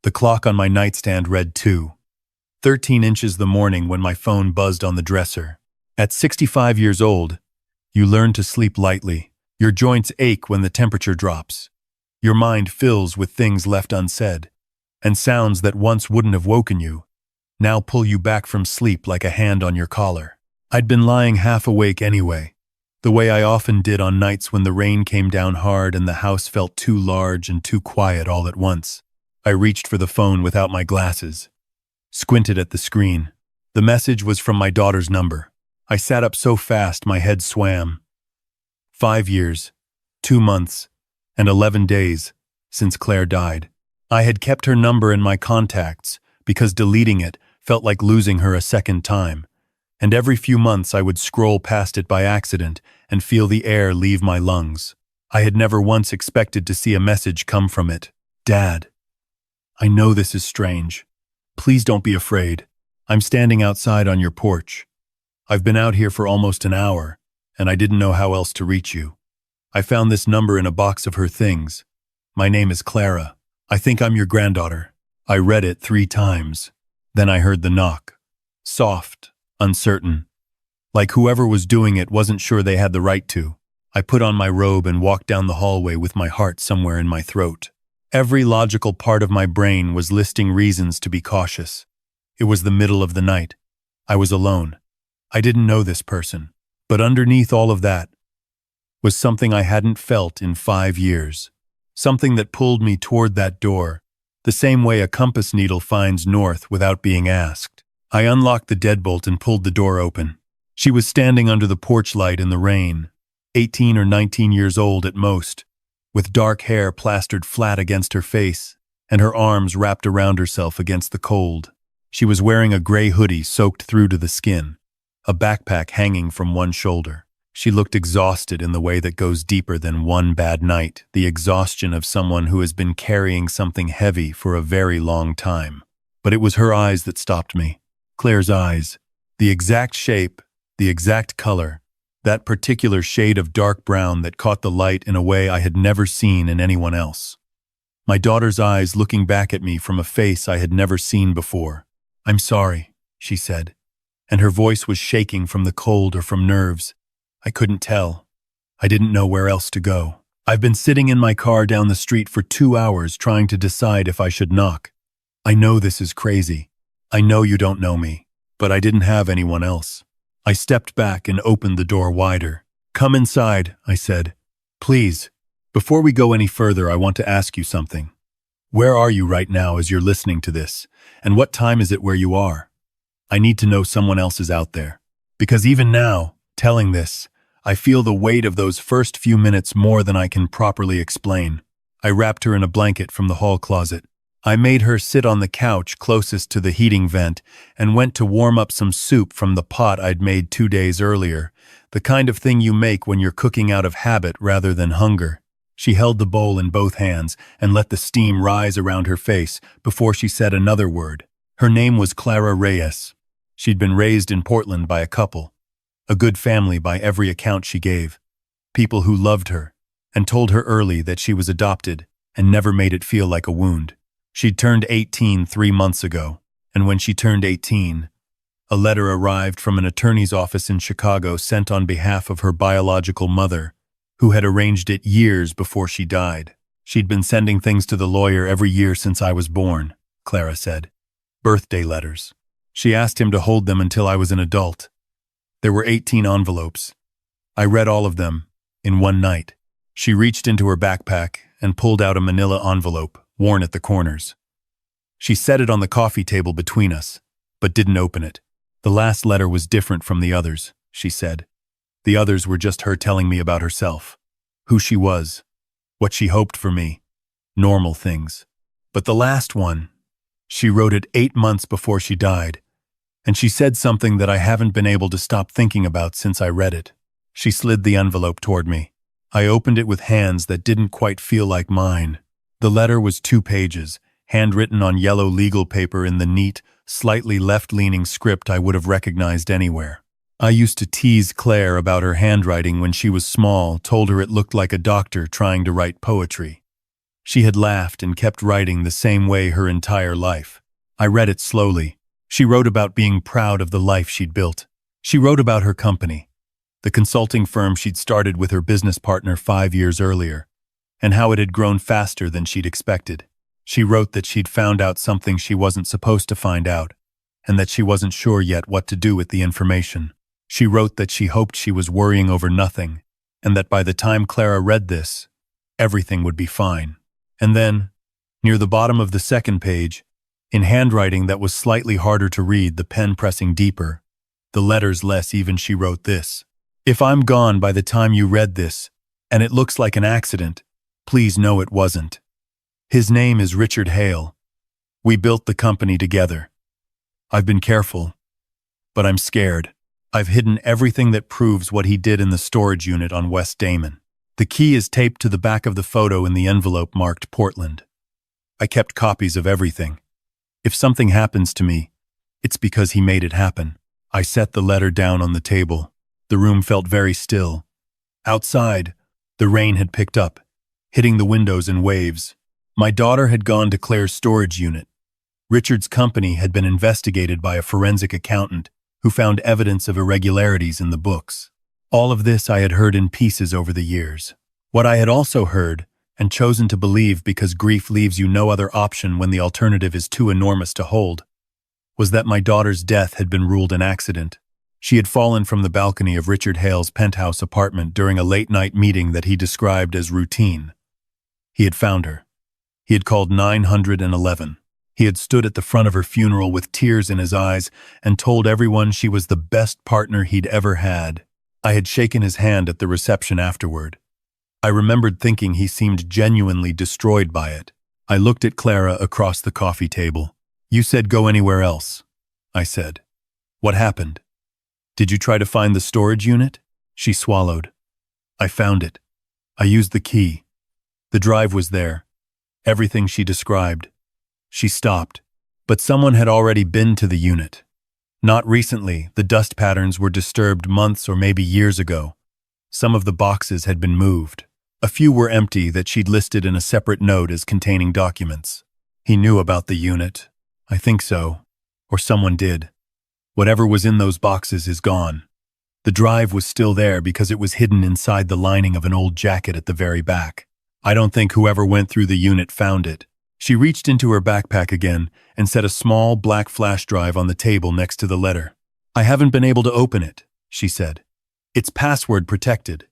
The clock on my nightstand read 2:13 inches the morning when my phone buzzed on the dresser. At 65 years old, you learn to sleep lightly. Your joints ache when the temperature drops. Your mind fills with things left unsaid, and sounds that once wouldn't have woken you now pull you back from sleep like a hand on your collar. I'd been lying half awake anyway, the way I often did on nights when the rain came down hard and the house felt too large and too quiet all at once. I reached for the phone without my glasses, squinted at the screen. The message was from my daughter's number. I sat up so fast my head swam. 5 years, 2 months, and 11 days since Claire died. I had kept her number in my contacts because deleting it felt like losing her a second time, and every few months I would scroll past it by accident and feel the air leave my lungs. I had never once expected to see a message come from it. Dad, I know this is strange. Please don't be afraid. I'm standing outside on your porch. I've been out here for almost an hour, and I didn't know how else to reach you. I found this number in a box of her things. My name is Clara. I think I'm your granddaughter. I read it 3 times. Then I heard the knock. Soft, uncertain. Like whoever was doing it wasn't sure they had the right to. I put on my robe and walked down the hallway with my heart somewhere in my throat. Every logical part of my brain was listing reasons to be cautious. It was the middle of the night. I was alone. I didn't know this person. But underneath all of that was something I hadn't felt in 5 years. Something that pulled me toward that door, the same way a compass needle finds north without being asked. I unlocked the deadbolt and pulled the door open. She was standing under the porch light in the rain, 18 or 19 years old at most, with dark hair plastered flat against her face and her arms wrapped around herself against the cold. She was wearing a gray hoodie soaked through to the skin, a backpack hanging from one shoulder. She looked exhausted in the way that goes deeper than one bad night, the exhaustion of someone who has been carrying something heavy for a very long time. But it was her eyes that stopped me. Claire's eyes. The exact shape, the exact color, that particular shade of dark brown that caught the light in a way I had never seen in anyone else. My daughter's eyes looking back at me from a face I had never seen before. "I'm sorry," she said, and her voice was shaking from the cold or from nerves. I couldn't tell. I didn't know where else to go. I've been sitting in my car down the street for 2 hours trying to decide if I should knock. I know this is crazy. I know you don't know me, but I didn't have anyone else. I stepped back and opened the door wider. "Come inside," I said. "Please, before we go any further, I want to ask you something. Where are you right now as you're listening to this? And what time is it where you are? I need to know someone else is out there. Because even now, telling this, I feel the weight of those first few minutes more than I can properly explain." I wrapped her in a blanket from the hall closet. I made her sit on the couch closest to the heating vent and went to warm up some soup from the pot I'd made 2 days earlier, the kind of thing you make when you're cooking out of habit rather than hunger. She held the bowl in both hands and let the steam rise around her face before she said another word. Her name was Clara Reyes. She'd been raised in Portland by a couple. A good family by every account she gave. People who loved her and told her early that she was adopted and never made it feel like a wound. She'd turned 18 3 months ago, and when she turned 18, a letter arrived from an attorney's office in Chicago sent on behalf of her biological mother, who had arranged it years before she died. She'd been sending things to the lawyer every year since I was born, Clara said. Birthday letters. She asked him to hold them until I was an adult. There were 18 envelopes. I read all of them in one night. She reached into her backpack and pulled out a manila envelope, worn at the corners. She set it on the coffee table between us, but didn't open it. The last letter was different from the others, she said. The others were just her telling me about herself, who she was, what she hoped for me, normal things. But the last one, she wrote it 8 months before she died, and she said something that I haven't been able to stop thinking about since I read it. She slid the envelope toward me. I opened it with hands that didn't quite feel like mine. The letter was 2 pages, handwritten on yellow legal paper in the neat, slightly left-leaning script I would have recognized anywhere. I used to tease Claire about her handwriting when she was small, told her it looked like a doctor trying to write poetry. She had laughed and kept writing the same way her entire life. I read it slowly. She wrote about being proud of the life she'd built. She wrote about her company, the consulting firm she'd started with her business partner 5 years earlier, and how it had grown faster than she'd expected. She wrote that she'd found out something she wasn't supposed to find out, and that she wasn't sure yet what to do with the information. She wrote that she hoped she was worrying over nothing, and that by the time Clara read this, everything would be fine. And then, near the bottom of the second page, in handwriting that was slightly harder to read, the pen pressing deeper, the letters less even, she wrote this: "If I'm gone by the time you read this, and it looks like an accident, please know it wasn't. His name is Richard Hale. We built the company together. I've been careful, but I'm scared. I've hidden everything that proves what he did in the storage unit on West Damon. The key is taped to the back of the photo in the envelope marked Portland. I kept copies of everything. If something happens to me, it's because he made it happen." I set the letter down on the table. The room felt very still. Outside, the rain had picked up, hitting the windows in waves. My daughter had gone to Claire's storage unit. Richard's company had been investigated by a forensic accountant who found evidence of irregularities in the books. All of this I had heard in pieces over the years. What I had also heard, and chosen to believe because grief leaves you no other option when the alternative is too enormous to hold, was that my daughter's death had been ruled an accident. She had fallen from the balcony of Richard Hale's penthouse apartment during a late-night meeting that he described as routine. He had found her. He had called 911. He had stood at the front of her funeral with tears in his eyes and told everyone she was the best partner he'd ever had. I had shaken his hand at the reception afterward. I remembered thinking he seemed genuinely destroyed by it. I looked at Clara across the coffee table. "You said go anywhere else," I said. "What happened? Did you try to find the storage unit?" She swallowed. "I found it. I used the key. The drive was there. Everything she described." She stopped, but someone had already been to the unit. Not recently. The dust patterns were disturbed months or maybe years ago. Some of the boxes had been moved. A few were empty that she'd listed in a separate note as containing documents. He knew about the unit. I think so. Or someone did. Whatever was in those boxes is gone. The drive was still there because it was hidden inside the lining of an old jacket at the very back. I don't think whoever went through the unit found it. She reached into her backpack again and set a small black flash drive on the table next to the letter. "I haven't been able to open it," she said. "It's password protected.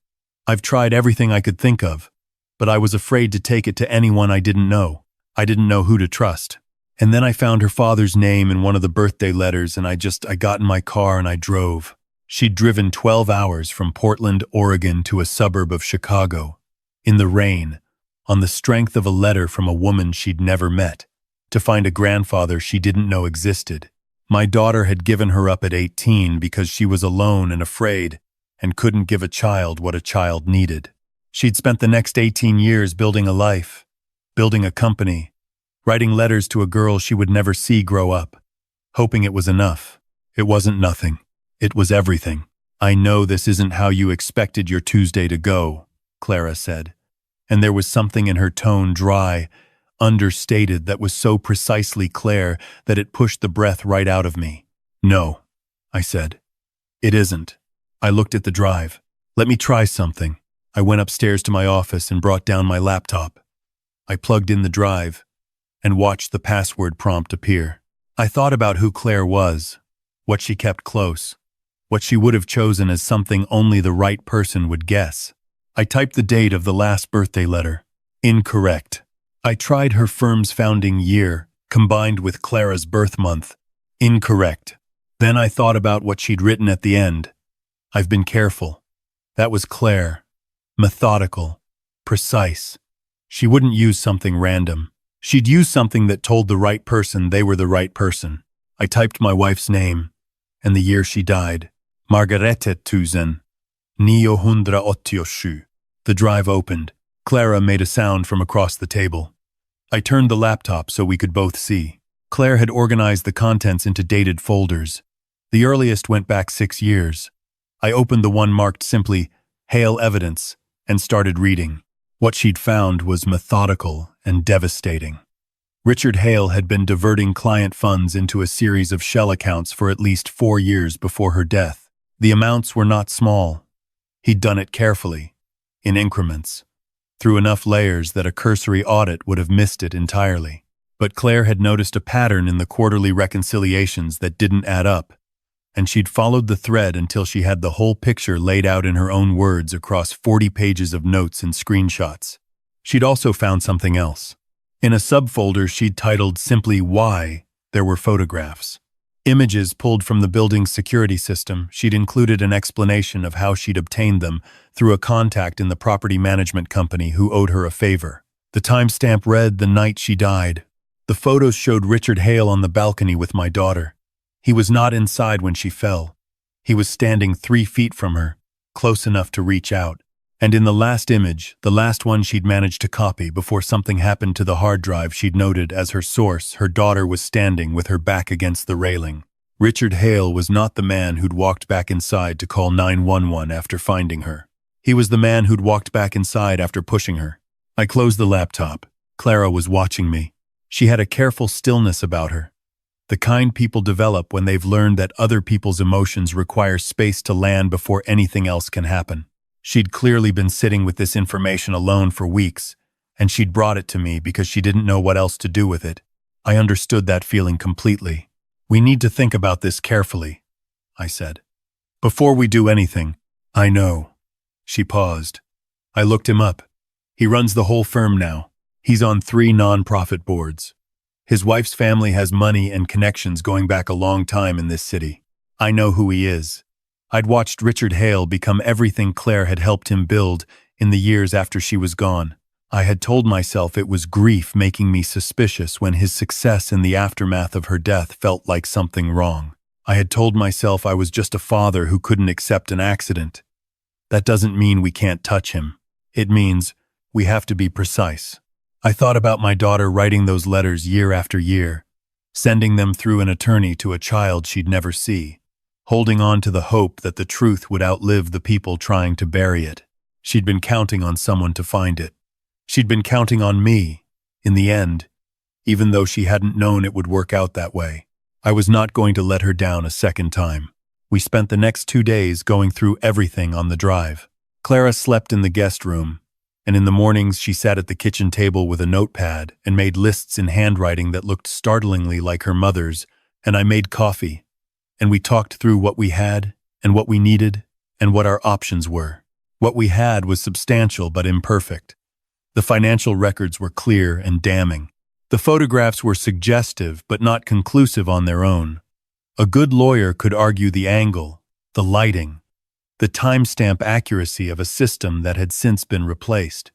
I've tried everything I could think of, but I was afraid to take it to anyone I didn't know. I didn't know who to trust. And then I found her father's name in one of the birthday letters, and I got in my car and I drove." She'd driven 12 hours from Portland, Oregon to a suburb of Chicago, in the rain, on the strength of a letter from a woman she'd never met, to find a grandfather she didn't know existed. My daughter had given her up at 18 because she was alone and afraid and couldn't give a child what a child needed. She'd spent the next 18 years building a life, building a company, writing letters to a girl she would never see grow up, hoping it was enough. It wasn't nothing. It was everything. "I know this isn't how you expected your Tuesday to go," Clara said, and there was something in her tone, dry, understated, that was so precisely Claire that it pushed the breath right out of me. "No," I said. "It isn't." I looked at the drive. "Let me try something." I went upstairs to my office and brought down my laptop. I plugged in the drive and watched the password prompt appear. I thought about who Claire was, what she kept close, what she would have chosen as something only the right person would guess. I typed the date of the last birthday letter. Incorrect. I tried her firm's founding year, combined with Clara's birth month. Incorrect. Then I thought about what she'd written at the end. "I've been careful." That was Claire. Methodical. Precise. She wouldn't use something random. She'd use something that told the right person they were the right person. I typed my wife's name and the year she died. Margarete 1987. The drive opened. Clara made a sound from across the table. I turned the laptop so we could both see. Claire had organized the contents into dated folders. The earliest went back 6 years. I opened the one marked simply, Hale Evidence, and started reading. What she'd found was methodical and devastating. Richard Hale had been diverting client funds into a series of shell accounts for at least 4 years before her death. The amounts were not small. He'd done it carefully, in increments, through enough layers that a cursory audit would have missed it entirely. But Claire had noticed a pattern in the quarterly reconciliations that didn't add up, and she'd followed the thread until she had the whole picture laid out in her own words across 40 pages of notes and screenshots. She'd also found something else. In a subfolder she'd titled simply "Why," there were photographs. Images pulled from the building's security system. She'd included an explanation of how she'd obtained them through a contact in the property management company who owed her a favor. The timestamp read the night she died. The photos showed Richard Hale on the balcony with my daughter. He was not inside when she fell. He was standing 3 feet from her, close enough to reach out. And in the last image, the last one she'd managed to copy before something happened to the hard drive, she'd noted as her source, her daughter was standing with her back against the railing. Richard Hale was not the man who'd walked back inside to call 911 after finding her. He was the man who'd walked back inside after pushing her. I closed the laptop. Clara was watching me. She had a careful stillness about her. The kind people develop when they've learned that other people's emotions require space to land before anything else can happen. She'd clearly been sitting with this information alone for weeks, and she'd brought it to me because she didn't know what else to do with it. I understood that feeling completely. "We need to think about this carefully," I said. "Before we do anything." "I know." She paused. I looked him up. He runs the whole firm now. He's on 3 non-profit boards. His wife's family has money and connections going back a long time in this city. I know who he is. I'd watched Richard Hale become everything Claire had helped him build in the years after she was gone. I had told myself it was grief making me suspicious when his success in the aftermath of her death felt like something wrong. I had told myself I was just a father who couldn't accept an accident. That doesn't mean we can't touch him. It means we have to be precise. I thought about my daughter writing those letters year after year, sending them through an attorney to a child she'd never see, holding on to the hope that the truth would outlive the people trying to bury it. She'd been counting on someone to find it. She'd been counting on me, in the end, even though she hadn't known it would work out that way. I was not going to let her down a second time. We spent the next 2 days going through everything on the drive. Clara slept in the guest room, and in the mornings she sat at the kitchen table with a notepad and made lists in handwriting that looked startlingly like her mother's, and I made coffee, and we talked through what we had and what we needed and what our options were. What we had was substantial but imperfect. The financial records were clear and damning. The photographs were suggestive but not conclusive on their own. A good lawyer could argue the angle, the lighting, the timestamp accuracy of a system that had since been replaced.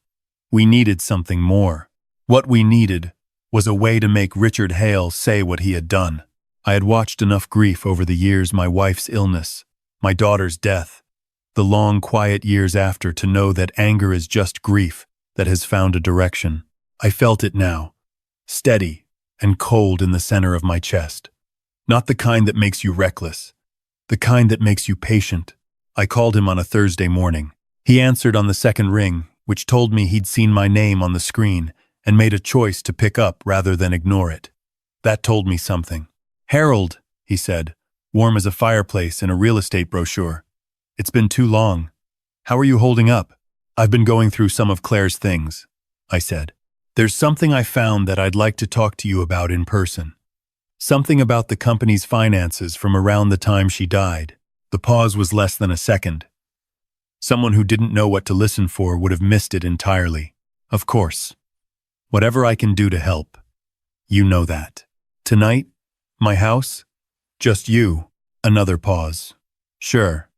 We needed something more. What we needed was a way to make Richard Hale say what he had done. I had watched enough grief over the years, my wife's illness, my daughter's death, the long, quiet years after, to know that anger is just grief that has found a direction. I felt it now, steady and cold in the center of my chest. Not the kind that makes you reckless, the kind that makes you patient. I called him on a Thursday morning. He answered on the second ring, which told me he'd seen my name on the screen and made a choice to pick up rather than ignore it. That told me something. "Harold," he said, warm as a fireplace in a real estate brochure. "It's been too long. How are you holding up?" "I've been going through some of Claire's things," I said. "There's something I found that I'd like to talk to you about in person. Something about the company's finances from around the time she died." The pause was less than a second. Someone who didn't know what to listen for would have missed it entirely. "Of course. Whatever I can do to help. You know that." "Tonight? My house? Just you?" Another pause. "Sure.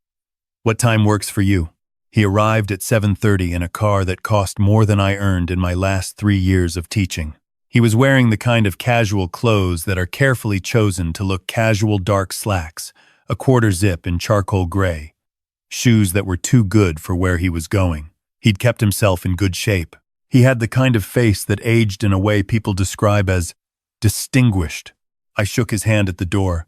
What time works for you?" He arrived at 7:30 in a car that cost more than I earned in my last 3 years of teaching. He was wearing the kind of casual clothes that are carefully chosen to look casual: dark slacks, a quarter zip in charcoal gray, shoes that were too good for where he was going. He'd kept himself in good shape. He had the kind of face that aged in a way people describe as distinguished. I shook his hand at the door.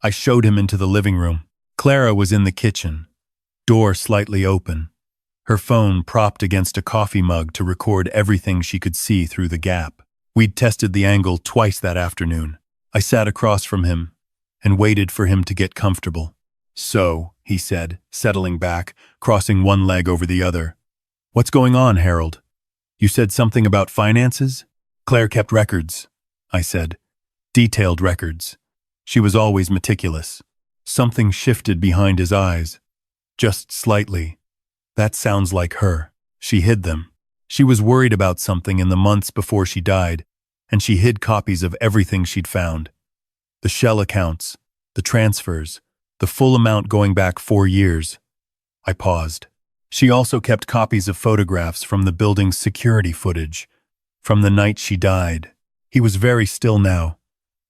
I showed him into the living room. Clara was in the kitchen, door slightly open. her phone propped against a coffee mug to record everything she could see through the gap. We'd tested the angle twice that afternoon. I sat across from him and waited for him to get comfortable. "So," he said, settling back, crossing one leg over the other. "What's going on, Harold? You said something about finances?" "Claire kept records," I said. "Detailed records. She was always meticulous." Something shifted behind his eyes. Just slightly. "That sounds like her. She hid them. She was worried about something in the months before she died, and she hid copies of everything she'd found. The shell accounts, the transfers, the full amount going back 4 years." I paused. "She also kept copies of photographs from the building's security footage, from the night she died." He was very still now,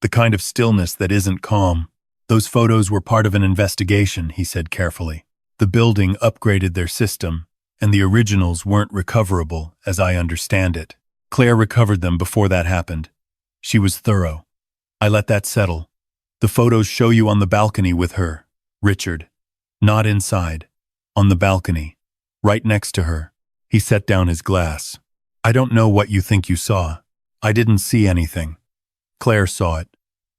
the kind of stillness that isn't calm. "Those photos were part of an investigation," he said carefully. "The building upgraded their system, and the originals weren't recoverable, as I understand it. Claire recovered them before that happened. She was thorough. I let that settle. The photos show you on the balcony with her, Richard. Not inside. On the balcony. Right next to her." He set down his glass. "I don't know what you think you saw. I didn't see anything. Claire saw it.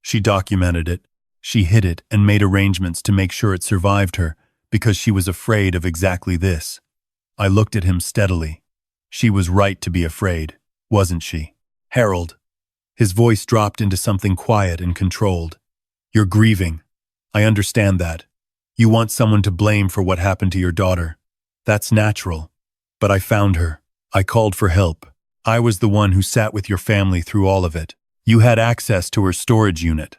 She documented it. She hid it and made arrangements to make sure it survived her, because she was afraid of exactly this." I looked at him steadily. "She was right to be afraid, wasn't she? Harold." His voice dropped into something quiet and controlled. "You're grieving. I understand that. You want someone to blame for what happened to your daughter. That's natural. But I found her. I called for help. I was the one who sat with your family through all of it. You had access to her storage unit,"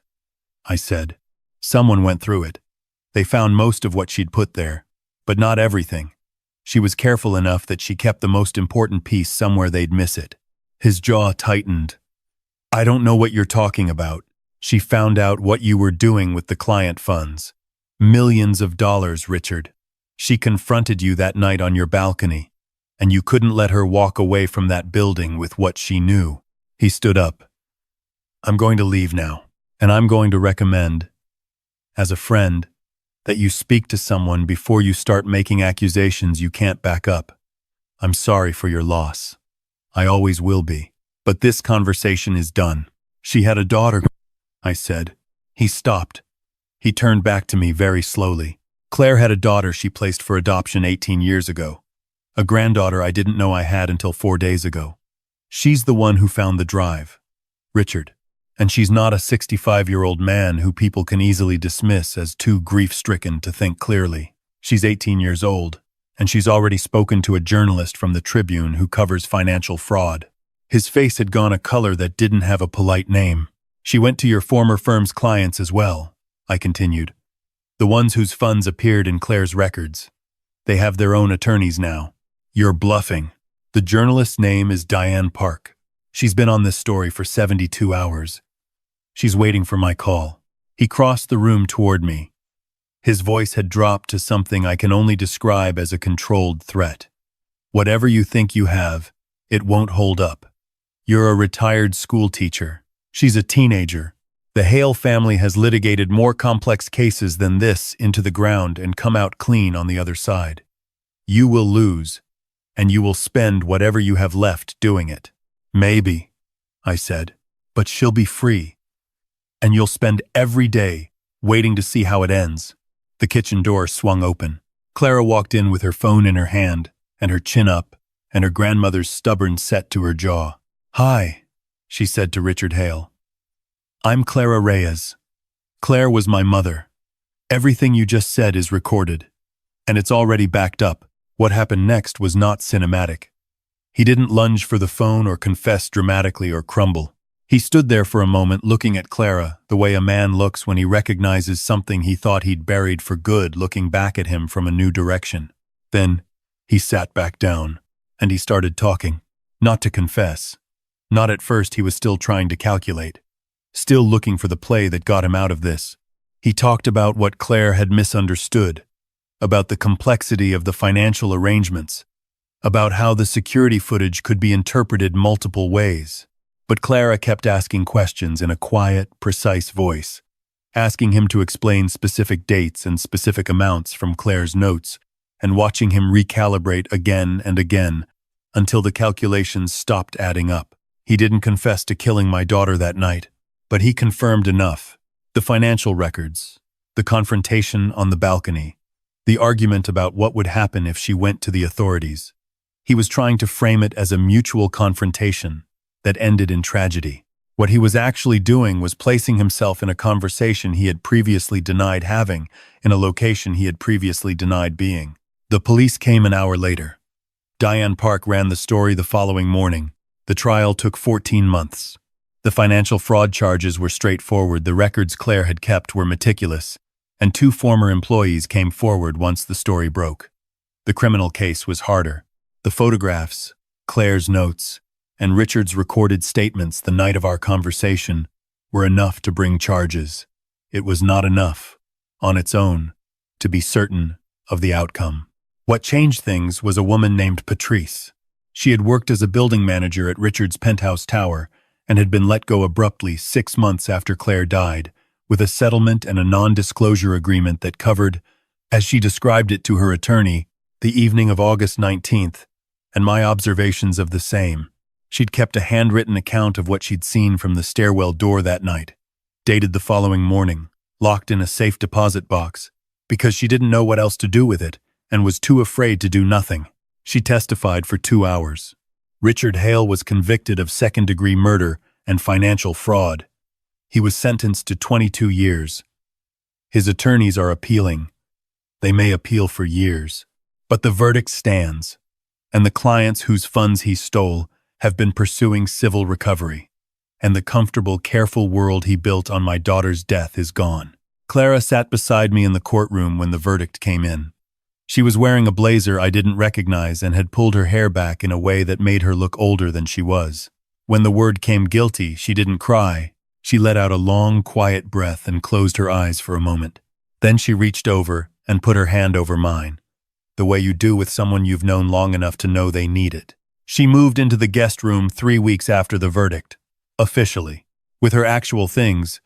I said. "Someone went through it. They found most of what she'd put there, but not everything. She was careful enough that she kept the most important piece somewhere they'd miss it." His jaw tightened. "I don't know what you're talking about. She found out what you were doing with the client funds. Millions of dollars, Richard. She confronted you that night on your balcony, and you couldn't let her walk away from that building with what she knew." He stood up. "I'm going to leave now, and I'm going to recommend, as a friend, that you speak to someone before you start making accusations you can't back up. I'm sorry for your loss. I always will be. But this conversation is done. She had a daughter," I said. He stopped. He turned back to me very slowly. "Claire had a daughter she placed for adoption 18 years ago. A granddaughter I didn't know I had until 4 days ago. She's the one who found the drive, Richard. And she's not a 65-year-old man who people can easily dismiss as too grief-stricken to think clearly. She's 18 years old, and she's already spoken to a journalist from the Tribune who covers financial fraud." His face had gone a color that didn't have a polite name. "She went to your former firm's clients as well," I continued. "The ones whose funds appeared in Claire's records. They have their own attorneys now." "You're bluffing." "The journalist's name is Diane Park. She's been on this story for 72 hours. She's waiting for my call." He crossed the room toward me. His voice had dropped to something I can only describe as a controlled threat. "Whatever you think you have, it won't hold up. You're a retired school teacher. She's a teenager. The Hale family has litigated more complex cases than this into the ground and come out clean on the other side. You will lose, and you will spend whatever you have left doing it." "Maybe," I said, "but she'll be free. And you'll spend every day waiting to see how it ends." The kitchen door swung open. Clara walked in with her phone in her hand and her chin up and her grandmother's stubborn set to her jaw. "Hi," she said to Richard Hale. "I'm Clara Reyes. Claire was my mother. Everything you just said is recorded, and it's already backed up." What happened next was not cinematic. He didn't lunge for the phone or confess dramatically or crumble. He stood there for a moment looking at Clara, the way a man looks when he recognizes something he thought he'd buried for good looking back at him from a new direction. Then he sat back down, and he started talking. Not to confess. Not at first. He was still trying to calculate. Still looking for the play that got him out of this. He talked about what Claire had misunderstood, about the complexity of the financial arrangements, about how the security footage could be interpreted multiple ways. But Clara kept asking questions in a quiet, precise voice, asking him to explain specific dates and specific amounts from Claire's notes, and watching him recalibrate again and again until the calculations stopped adding up. He didn't confess to killing my daughter that night, but he confirmed enough. The financial records, the confrontation on the balcony, the argument about what would happen if she went to the authorities. He was trying to frame it as a mutual confrontation that ended in tragedy. What he was actually doing was placing himself in a conversation he had previously denied having, in a location he had previously denied being. The police came an hour later. Diane Park ran the story the following morning. The trial took 14 months. The financial fraud charges were straightforward, the records Claire had kept were meticulous, and 2 former employees came forward once the story broke. The criminal case was harder. The photographs, Claire's notes, and Richard's recorded statements the night of our conversation were enough to bring charges. It was not enough, on its own, to be certain of the outcome. What changed things was a woman named Patrice. She had worked as a building manager at Richard's penthouse tower and had been let go abruptly 6 months after Claire died, with a settlement and a non-disclosure agreement that covered, as she described it to her attorney, the evening of August 19th, and my observations of the same. She'd kept a handwritten account of what she'd seen from the stairwell door that night, dated the following morning, locked in a safe deposit box, because she didn't know what else to do with it and was too afraid to do nothing. She testified for 2 hours. Richard Hale was convicted of second-degree murder and financial fraud. He was sentenced to 22 years. His attorneys are appealing. They may appeal for years. But the verdict stands, and the clients whose funds he stole have been pursuing civil recovery, and the comfortable, careful world he built on my daughter's death is gone. Clara sat beside me in the courtroom when the verdict came in. She was wearing a blazer I didn't recognize and had pulled her hair back in a way that made her look older than she was. When the word came guilty, she didn't cry. She let out a long, quiet breath and closed her eyes for a moment. Then she reached over and put her hand over mine, the way you do with someone you've known long enough to know they need it. She moved into the guest room 3 weeks after the verdict, officially, with her actual things,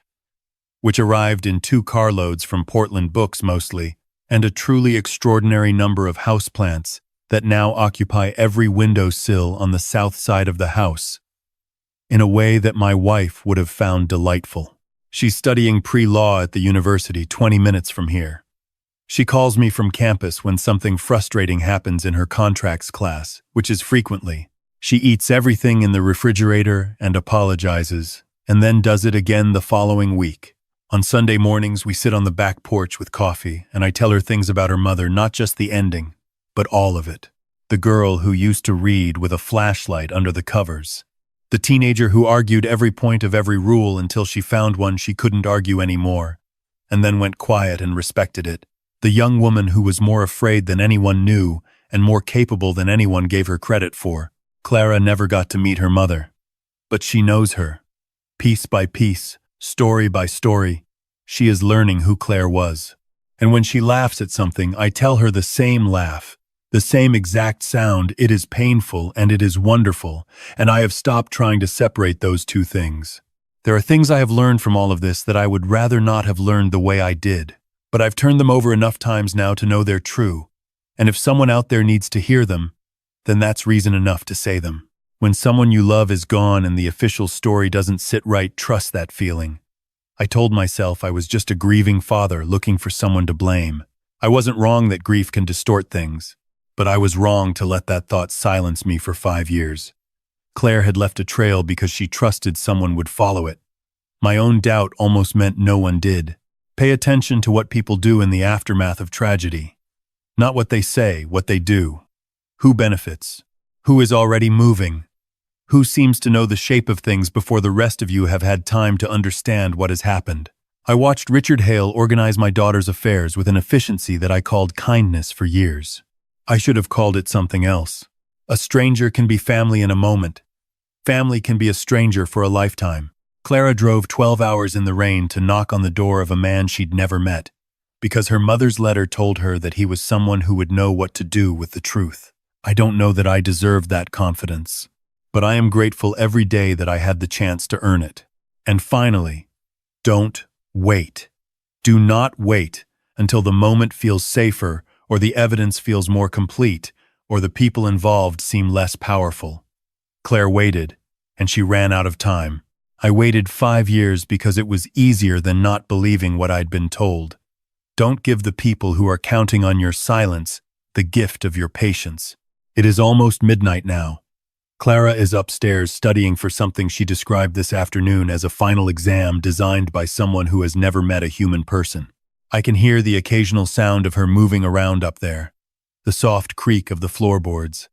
which arrived in 2 carloads from Portland books mostly, and a truly extraordinary number of houseplants that now occupy every windowsill on the south side of the house, in a way that my wife would have found delightful. She's studying pre-law at the university 20 minutes from here. She calls me from campus when something frustrating happens in her contracts class, which is frequently. She eats everything in the refrigerator and apologizes, and then does it again the following week. On Sunday mornings, we sit on the back porch with coffee, and I tell her things about her mother, not just the ending, but all of it. The girl who used to read with a flashlight under the covers. The teenager who argued every point of every rule until she found one she couldn't argue anymore, and then went quiet and respected it. The young woman who was more afraid than anyone knew and more capable than anyone gave her credit for. Clara never got to meet her mother, but she knows her. Piece by piece, story by story, she is learning who Claire was. And when she laughs at something, I tell her the same laugh, the same exact sound. It is painful and it is wonderful, and I have stopped trying to separate those 2 things. There are things I have learned from all of this that I would rather not have learned the way I did, but I've turned them over enough times now to know they're true, and if someone out there needs to hear them, then that's reason enough to say them. When someone you love is gone and the official story doesn't sit right, trust that feeling. I told myself I was just a grieving father looking for someone to blame. I wasn't wrong that grief can distort things, but I was wrong to let that thought silence me for 5 years. Claire had left a trail because she trusted someone would follow it. My own doubt almost meant no one did. Pay attention to what people do in the aftermath of tragedy. Not what they say, what they do. Who benefits? Who is already moving? Who seems to know the shape of things before the rest of you have had time to understand what has happened? I watched Richard Hale organize my daughter's affairs with an efficiency that I called kindness for years. I should have called it something else. A stranger can be family in a moment. Family can be a stranger for a lifetime. Clara drove 12 hours in the rain to knock on the door of a man she'd never met, because her mother's letter told her that he was someone who would know what to do with the truth. I don't know that I deserved that confidence, but I am grateful every day that I had the chance to earn it. And finally, don't wait. Do not wait until the moment feels safer or the evidence feels more complete, or the people involved seem less powerful. Claire waited, and she ran out of time. I waited 5 years because it was easier than not believing what I'd been told. Don't give the people who are counting on your silence the gift of your patience. It is almost midnight now. Clara is upstairs studying for something she described this afternoon as a final exam designed by someone who has never met a human person. I can hear the occasional sound of her moving around up there, the soft creak of the floorboards,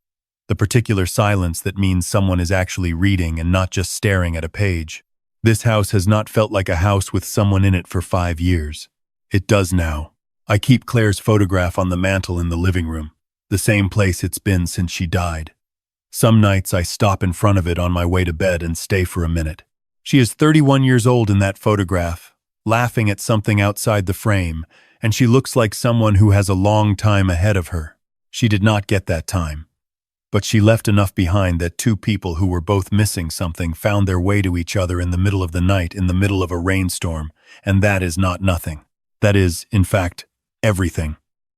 the particular silence that means someone is actually reading and not just staring at a page. This house has not felt like a house with someone in it for 5 years. It does now. I keep Claire's photograph on the mantel in the living room, the same place it's been since she died. Some nights I stop in front of it on my way to bed and stay for a minute. She is 31 years old in that photograph, laughing at something outside the frame, and she looks like someone who has a long time ahead of her. She did not get that time. But she left enough behind that 2 people who were both missing something found their way to each other in the middle of the night in the middle of a rainstorm, and that is not nothing. That is, in fact, everything.